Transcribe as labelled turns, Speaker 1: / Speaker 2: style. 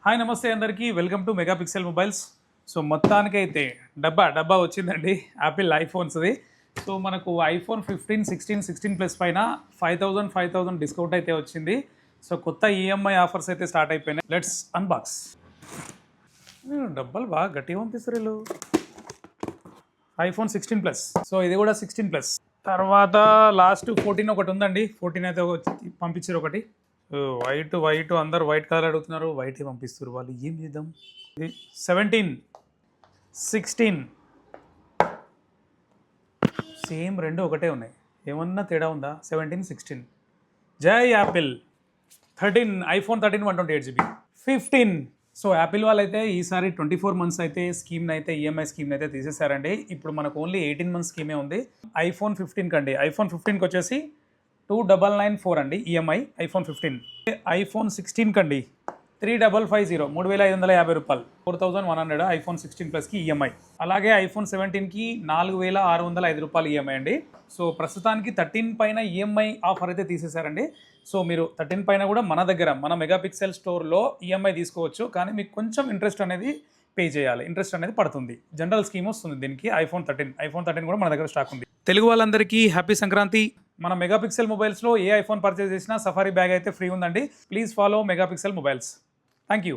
Speaker 1: Hi నమస్తే అందరికీ welcome to megapixel mobiles. So మొత్తానికైతే డబ్బా వచ్చిందండి యాపిల్ ఐఫోన్స్ది. సో మనకు ఐఫోన్ 15, 16 ప్లస్ పైన 5,000 డిస్కౌంట్ అయితే వచ్చింది. సో కొత్త ఈఎంఐ ఆఫర్స్ అయితే స్టార్ట్ అయిపోయినాయి. Let's unbox. డబ్బాలు బాగా గట్టిగా పంపిస్తారు వీళ్ళు. ఐఫోన్ 16 ప్లస్, సో ఇది కూడా 16 ప్లస్. తర్వాత లాస్ట్ 14 ఒకటి ఉందండి. 14 అయితే పంపించారు ఒకటి. వైట్ అందరు వైట్ కలర్ అడుగుతున్నారు, వైట్ పంపిస్తారు వాళ్ళు. ఏం చేద్దాం? ఇది 17, 16 సేమ్ రెండు ఒకటే ఉన్నాయి. ఏమన్నా తేడా ఉందా? 17, 16. జై Apple. 13 iPhone 13 128GB. 15. So Apple వాళ్ళు అయితే ఈసారి 24 months అయితే స్కీమ్ని అయితే ఈఎంఐ స్కీమ్ని అయితే తీసేశారండి. ఇప్పుడు మనకు ఓన్లీ 18 months స్కీమే ఉంది ఐఫోన్ 15 కండి. ఐఫోన్ 15కి వచ్చేసి 2,994 అండి ఈఎంఐ ఐఫోన్ 15. ఐఫోన్ 16 కండి 3,550, 3,550 రూపాయలు, 4,100 ఐఫోన్ 16 ప్లస్కి ఈఎంఐ. అలాగే ఐఫోన్ 17కి 4,605 రూపాయలు ఈఎంఐ అండి. సో ప్రస్తుతానికి 13 పైన ఈఎంఐ ఆఫర్ అయితే తీసేశారండి. సో మీరు 13 పైన కూడా మన దగ్గర మన మెగాపిక్సెల్ స్టోర్లో ఈఎంఐ తీసుకోవచ్చు. కానీ మీకు కొంచెం ఇంట్రెస్ట్ అనేది పే చేయాలి. ఇంట్రెస్ట్ అనేది పడుతుంది. జనరల్ స్కీమ్ వస్తుంది దీనికి. ఐఫోన్ 13 కూడా మన దగ్గర స్టాక్ ఉంది. తెలుగు వాళ్ళందరికీ హ్యాపీ సంక్రాంతి. మన మెగాపిక్సెల్ మొబైల్స్లో ఏ ఐఫోన్ పర్చేస్ చేసినా సఫారీ బ్యాగ్ అయితే ఫ్రీ ఉందండి. Please follow megapixel mobiles. Thank you.